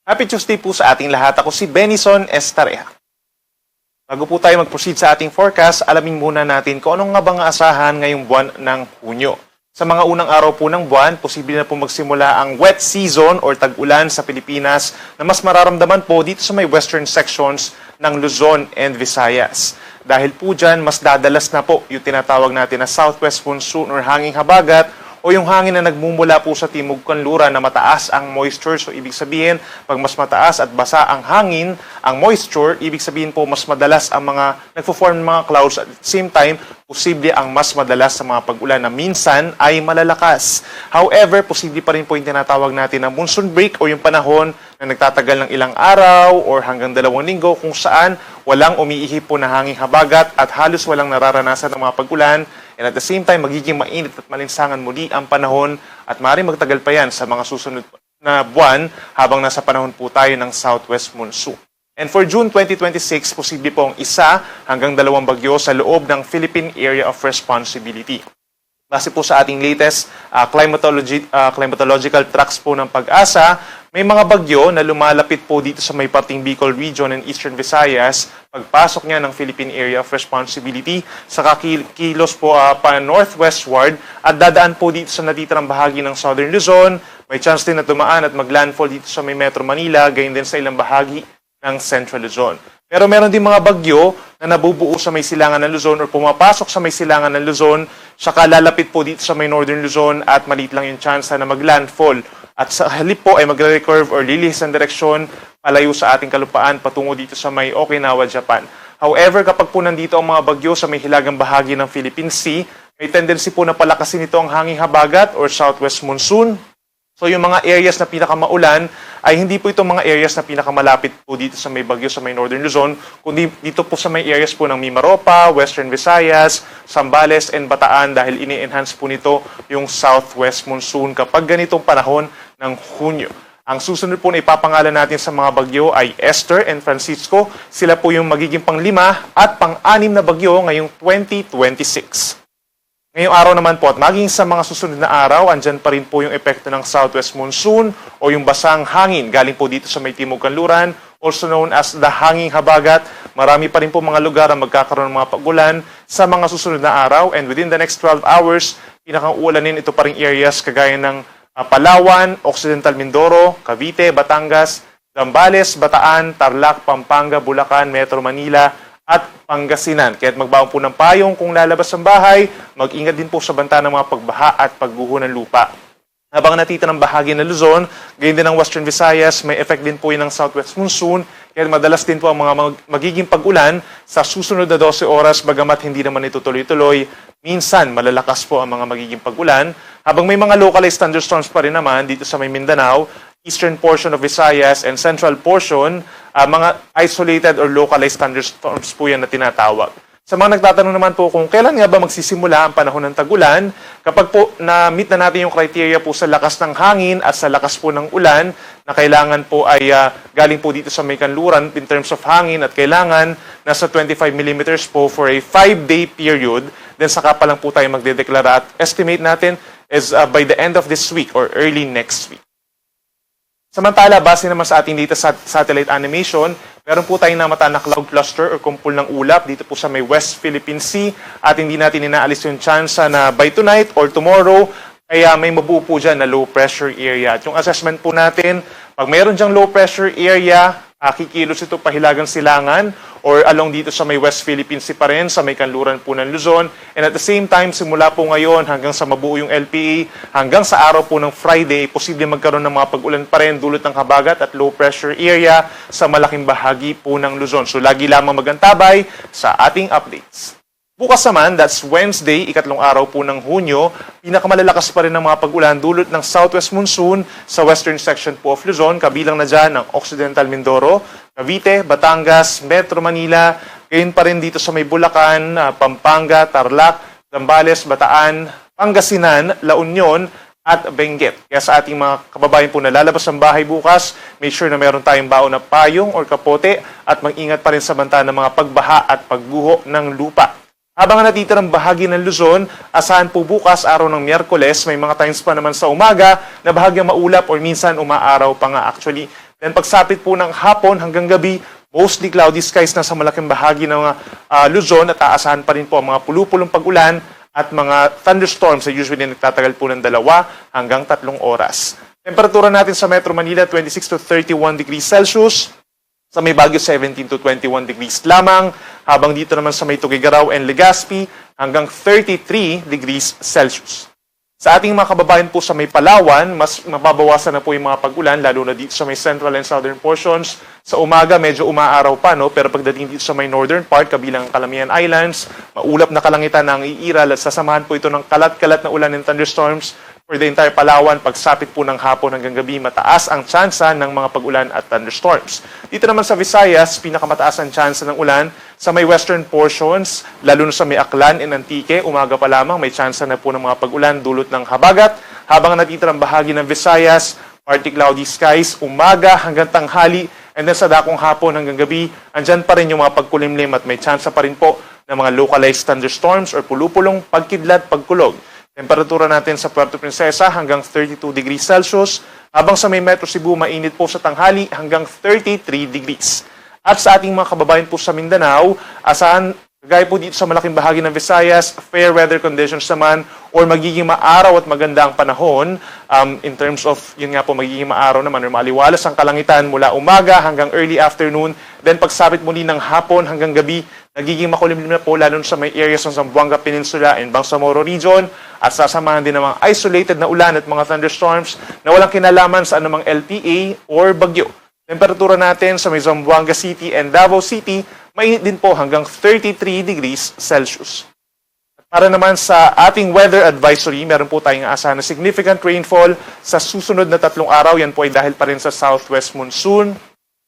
Happy Tuesday po sa ating lahat. Ako si Benison Estareja. Bago po tayo mag-proceed sa ating forecast, alamin muna natin kung anong nga bang aasahan ngayong buwan ng Hunyo. Sa mga unang araw po ng buwan, posible na po magsimula ang wet season or tag-ulan sa Pilipinas na mas mararamdaman po dito sa may western sections ng Luzon and Visayas. Dahil po dyan, mas dadalas na po yung tinatawag natin na southwest monsoon or hanging habagat o yung hangin na nagmumula po sa timog kanluran na mataas ang moisture. So, ibig sabihin, pag mas mataas at basa ang hangin, ang moisture, ibig sabihin po, mas madalas ang mga nagpo-form ng mga clouds. At the same time, posible ang mas madalas sa mga pag-ulan na minsan ay malalakas. However, posible pa rin po yung tinatawag natin na monsoon break o yung panahon na nagtatagal ng ilang araw or hanggang 2 linggo kung saan walang umiihip po na hanging habagat at halos walang nararanasan ng mga pag-ulan. And at the same time, magiging mainit at malinsangan muli ang panahon at maaaring magtagal pa yan sa mga susunod na buwan habang nasa panahon po tayo ng southwest monsoon. And for June 2026, posible pong 1 hanggang 2 bagyo sa loob ng Philippine Area of Responsibility. Base po sa ating latest climatological tracks po ng Pag-asa, may mga bagyo na lumalapit po dito sa may parting Bicol Region and Eastern Visayas. Pagpasok niya ng Philippine Area of Responsibility, saka kilos po pa northwestward at dadaan po dito sa natitirang bahagi ng Southern Luzon. May chance din na dumaan at maglandfall dito sa may Metro Manila, gayon din sa ilang bahagi ng Central Luzon. Pero meron din mga bagyo na nabubuo sa may silangan ng Luzon or pumapasok sa may silangan ng Luzon, saka lalapit po dito sa may Northern Luzon at maliit lang yung chance na maglandfall. At sa halip po ay magre-recurve or lilihis ang direksyon palayo sa ating kalupaan patungo dito sa may Okinawa, Japan. However, kapag po nandito ang mga bagyo sa may hilagang bahagi ng Philippine Sea, may tendency po na palakasin ito ang hanging habagat or southwest monsoon. So yung mga areas na pinakamaulan ay hindi po itong mga areas na pinakamalapit po dito sa may bagyo sa may Northern Luzon, kundi dito po sa may areas po ng Mimaropa, Western Visayas, Zambales, and Bataan dahil ini-enhance po nito yung southwest monsoon kapag ganitong panahon ng Hunyo. Ang susunod po na ipapangalan natin sa mga bagyo ay Esther and Francisco. Sila po yung magiging pang-5 at pang-6 na bagyo ngayong 2026. Ngayong araw naman po at maging sa mga susunod na araw, andyan pa rin po yung epekto ng southwest monsoon o yung basang hangin galing po dito sa may timog kanluran, also known as the hanging habagat. Marami pa rin po mga lugar ang magkakaroon ng mga pag-ulan sa mga susunod na araw and within the next 12 hours, pinakang-uulanin ito pa rin areas kagaya ng Palawan, Occidental Mindoro, Cavite, Batangas, Zambales, Bataan, Tarlac, Pampanga, Bulacan, Metro Manila, at Pangasinan. Kaya't magbaon po ng payong kung lalabas ng bahay, mag-ingat din po sa banta ng mga pagbaha at pagguho ng lupa. Habang natitirang bahagi ng Luzon, gayon din ng Western Visayas, may effect din po yun ng southwest monsoon, kaya madalas din po ang mga magiging pag-ulan sa susunod na 12 oras, bagamat hindi naman ito tuloy-tuloy. Minsan, malalakas po ang mga magiging pag-ulan, habang may mga localized thunderstorms pa rin naman dito sa may Mindanao, eastern portion of Visayas, and central portion, mga isolated or localized thunderstorms po yan na tinatawag. Sa mga nagtatanong naman po kung kailan nga ba magsisimula ang panahon ng tag-ulan, kapag po na-meet na natin yung criteria po sa lakas ng hangin at sa lakas po ng ulan, na kailangan po ay galing po dito sa may kanluran in terms of hangin at kailangan nasa 25 millimeters po for a 5-day period, then saka pa lang po tayo magdedeklara at estimate natin is by the end of this week or early next week. Samantala, base naman sa ating data satellite animation, meron po tayong namata na cloud cluster or kumpul ng ulap dito po sa may West Philippine Sea at hindi natin inaalis yung chance na by tonight or tomorrow, kaya may mabuo po dyan na low pressure area. At yung assessment po natin, pag mayroon dyang low pressure area, kikilos ito pahilagang silangan or along dito sa may West Philippine Sea pa rin, sa may kanluran po ng Luzon. And at the same time, simula po ngayon hanggang sa mabuo yung LPA, hanggang sa araw po ng Friday, posible magkaroon ng mga pag-ulan pa rin dulot ng habagat at low pressure area sa malaking bahagi po ng Luzon. So lagi lamang magantabay sa ating updates. Bukas naman, that's Wednesday, 2 araw po ng Hunyo, pinakamalalakas pa rin ng mga pag-ulan dulot ng southwest monsoon sa western section po of Luzon, kabilang na dyan ng Occidental Mindoro, Cavite, Batangas, Metro Manila, gayon pa rin dito sa may Bulacan, Pampanga, Tarlac, Zambales, Bataan, Pangasinan, La Union, at Benguet. Kaya sa ating mga kababayan po na lalabas ng bahay bukas, make sure na meron tayong baon na payong or kapote at mag-ingat pa rin sa banta ng mga pagbaha at pagguho ng lupa. Habang natitirang bahagi ng Luzon, asahan po bukas, araw ng Miyerkules, may mga times pa naman sa umaga na bahagyang maulap or minsan umaaraw pa nga. Actually, Then pagsapit po ng hapon hanggang gabi, mostly cloudy skies na sa malaking bahagi ng Luzon at aasahan pa rin po ang mga pulupulong pag-ulan at mga thunderstorms na usually nagtatagal po ng 2 hanggang 3 oras. Temperatura natin sa Metro Manila, 26 to 31 degrees Celsius. Sa may Baguio, 17 to 21 degrees lamang. Habang dito naman sa may Tuguegarao and Legazpi, hanggang 33 degrees Celsius. Sa ating mga kababayan po sa may Palawan, mas mababawasan na po yung mga pag-ulan, lalo na dito sa may central and southern portions. Sa umaga, medyo umaaraw pa, no? Pero pagdating dito sa may northern part, kabilang ang Calamian Islands, maulap na kalangitan na ang iiral at sasamahan po ito ng kalat-kalat na ulan and thunderstorms. For the entire Palawan, pagsapit po ng hapon hanggang gabi, mataas ang tsansa ng mga pag-ulan at thunderstorms. Dito naman sa Visayas, pinakamataas ang tsansa ng ulan sa may western portions, lalo na sa may Aklan and Antique. Umaga pa lamang, may tsansa na po ng mga pag-ulan dulot ng habagat. Habang natitirang bahagi ng Visayas, partly cloudy skies, umaga hanggang tanghali, and then sa dakong hapon hanggang gabi, andyan pa rin yung mga pagkulimlim at may tsansa pa rin po ng mga localized thunderstorms or pulupulong pagkidlat, pagkulog. Temperatura natin sa Puerto Princesa hanggang 32 degrees Celsius, habang sa may Metro Cebu mainit po sa tanghali hanggang 33 degrees. At sa ating mga kababayan po sa Mindanao, asahan gaya po dito sa malaking bahagi ng Visayas, fair weather conditions naman or magiging maaraw at maganda ang panahon in terms of, yun nga po, magiging maaraw naman or maliwalas ang kalangitan mula umaga hanggang early afternoon. Then pagsapit muli ng hapon hanggang gabi, nagiging makulimlim na po lalo sa may areas ng Zamboanga Peninsula and Bangsamoro region at sasamahan din ng mga isolated na ulan at mga thunderstorms na walang kinalaman sa anumang LPA or bagyo. Temperatura natin sa may Zamboanga City and Davao City, mainit din po hanggang 33 degrees Celsius. At para naman sa ating weather advisory, meron po tayong aasahan na significant rainfall sa susunod na 3 araw. Yan po ay dahil pa rin sa southwest monsoon.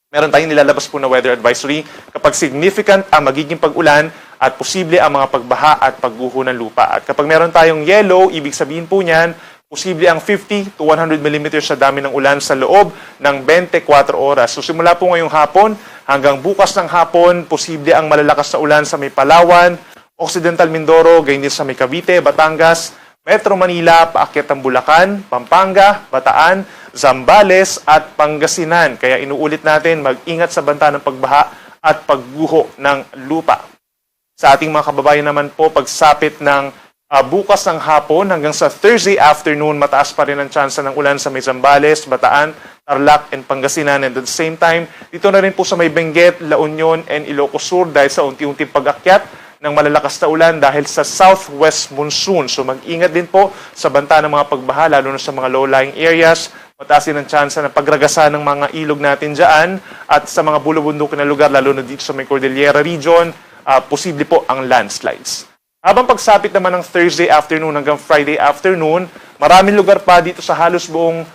Meron tayong nilalabas po na weather advisory kapag significant ang magiging pag-ulan at posible ang mga pagbaha at pagguho ng lupa. At kapag meron tayong yellow, ibig sabihin po niyan, posible ang 50 to 100 mm sa dami ng ulan sa loob ng 24 oras. So simula po ngayong hapon hanggang bukas ng hapon, posible ang malalakas na ulan sa may Palawan, Occidental Mindoro, gayon din sa may Cavite, Batangas, Metro Manila, paakyat ng Bulacan, Pampanga, Bataan, Zambales at Pangasinan. Kaya inuulit natin, mag-ingat sa banta ng pagbaha at pagguho ng lupa. Sa ating mga kababayan naman po, pagsapit ng bukas ng hapon hanggang sa Thursday afternoon, mataas pa rin ang tsansa ng ulan sa may Zambales, Bataan, Tarlac, and Pangasinan. And at the same time, dito na rin po sa may Benguet, La Union, and Ilocos Sur dahil sa unti-unting pag-akyat ng malalakas na ulan dahil sa southwest monsoon. So mag-ingat din po sa banta ng mga pagbaha, lalo na sa mga low-lying areas. Mataas din ang tsansa ng pagragasa ng mga ilog natin dyan at sa mga bulubundukin na lugar, lalo na dito sa may Cordillera region, posible po ang landslides. Habang pagsapit naman ng Thursday afternoon hanggang Friday afternoon, maraming lugar pa dito sa halos buong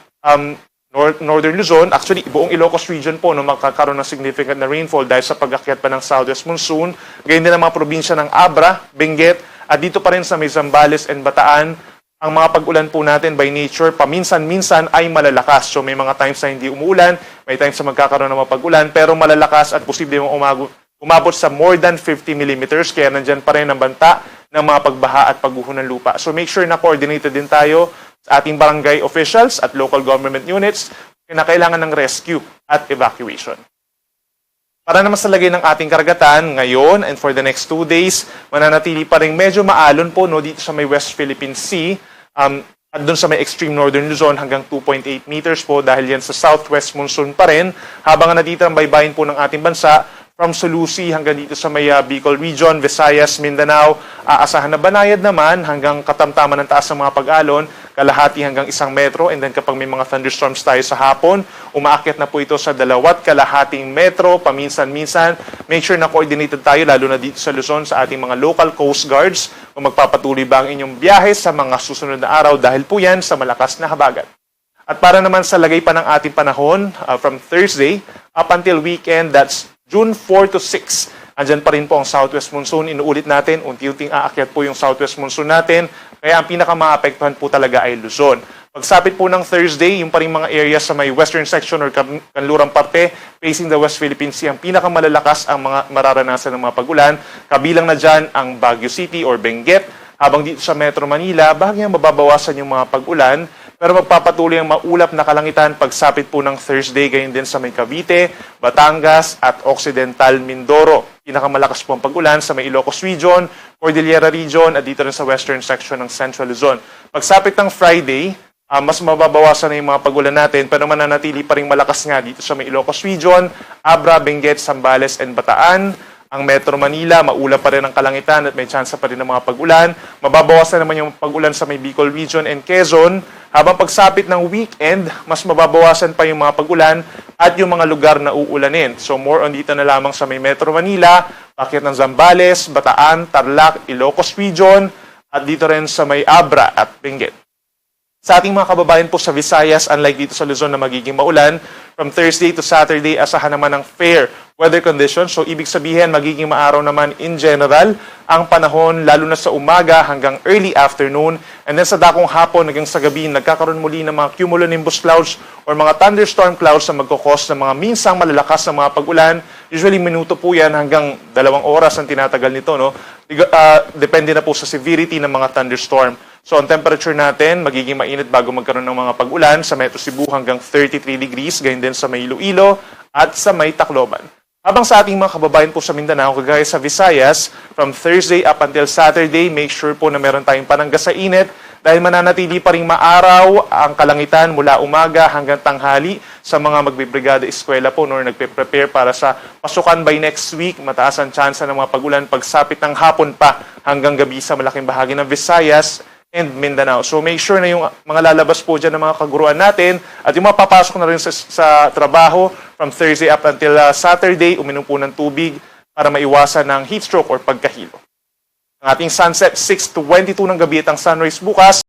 Northern Luzon, actually buong Ilocos region po, makakaroon ng significant na rainfall dahil sa pag-akyat pa ng southwest monsoon. Ganyan din ang mga probinsya ng Abra, Benguet, at dito pa rin sa may Zambales and Bataan. Ang mga pag-ulan po natin by nature, paminsan-minsan ay malalakas. So may mga times na hindi umuulan, may times na magkakaroon ng mga pag-ulan, pero malalakas at posible mong umabot sa more than 50 millimeters. Kaya nandyan pa rin ang banta ng mga pagbaha at pagguho ng lupa. So make sure na coordinated din tayo sa ating barangay officials at local government units na kailangan ng rescue at evacuation. Para naman sa lagay ng ating karagatan, ngayon and for the next 2 days, mananatili pa rin medyo maalon po dito sa may West Philippine Sea at doon sa may extreme northern Luzon hanggang 2.8 meters po dahil yan sa southwest monsoon pa rin. Habang natitira ang baybayin po ng ating bansa, from Sulusi hanggang dito sa may Bicol region, Visayas, Mindanao, aasahan na banayad naman hanggang katamtaman ng taas ng mga pag-alon, kalahati hanggang 1 metro, and then kapag may mga thunderstorms tayo sa hapon, umaakyat na po ito sa 2.5 metro, paminsan-minsan. Make sure na coordinated tayo, lalo na dito sa Luzon, sa ating mga local coast guards, kung magpapatuloy ba ang inyong biyahe sa mga susunod na araw dahil po yan sa malakas na habagat. At para naman sa lagay pa ng ating panahon, from Thursday up until weekend, that's June 4 to 6, andyan pa rin po ang southwest monsoon. Inuulit natin, unti-unting aakyat po yung southwest monsoon natin. Kaya ang pinakamaapektuhan po talaga ay Luzon. Pagsapit po ng Thursday, yung pa rin mga areas sa may western section or kanlurang parte facing the West Philippine Sea, ang pinakamalalakas ang mga mararanasan ng mga pagulan. Kabilang na dyan ang Baguio City or Benguet. Habang dito sa Metro Manila, bahagyang mababawasan yung mga pag-ulan. pero magpapatuloy ang maulap na kalangitan pagsapit po ng Thursday, gayon din sa may Cavite, Batangas at Occidental Mindoro. Pinakamalakas po ang pag-ulan sa may Ilocos Region, Cordillera Region at dito rin sa western section ng Central Luzon. Pagsapit ng Friday, mas mababawasan na yung mga pag-ulan natin pero mananatili pa rin malakas nga dito sa may Ilocos Region, Abra, Benguet, Zambales and Bataan. Ang Metro Manila, maulap pa rin ang kalangitan at may tsansa pa rin ng mga pag-ulan. Mababawasan naman yung pag-ulan sa may Bicol Region and Quezon. Habang pagsapit ng weekend, mas mababawasan pa yung mga pag-ulan at yung mga lugar na uulanin. So more on dito na lamang sa may Metro Manila, pakyat ng Zambales, Bataan, Tarlac, Ilocos Region at dito rin sa may Abra at Benguet. Sa ating mga kababayan po sa Visayas, unlike dito sa Luzon na magiging maulan, from Thursday to Saturday, asahan naman ng fair weather conditions. So, ibig sabihin, magiging maaraw naman in general ang panahon, lalo na sa umaga hanggang early afternoon. And then sa dakong hapon hanggang sa gabi, nagkakaroon muli ng mga cumulonimbus clouds or mga thunderstorm clouds na magkakos ng mga minsang malalakas na mga pag-ulan. Usually, minuto po yan hanggang 2 oras ang tinatagal nito. No? Depende na po sa severity ng mga thunderstorm. So, ang temperature natin, magiging mainit bago magkaroon ng mga pag-ulan sa Metro Cebu hanggang 33 degrees, gayon din sa may Iloilo at sa may Tacloban. Habang sa ating mga kababayan po sa Mindanao, kagaya sa Visayas, from Thursday up until Saturday, make sure po na meron tayong panangga sa init dahil mananatili pa rin maaraw ang kalangitan mula umaga hanggang tanghali sa mga magbibrigada eskwela po or nagpe-prepare para sa pasukan by next week. Mataas ang tsansa ng mga pag-ulan pagsapit ng hapon pa hanggang gabi sa malaking bahagi ng Visayas and Mindanao. So make sure na yung mga lalabas po dyan ng mga kaguruan natin at yung mga papasok na rin sa trabaho from Thursday up until Saturday, uminom po ng tubig para maiwasan ng heat stroke or pagkahilo. Ang ating sunset, 6:22 ng gabi at ang sunrise bukas,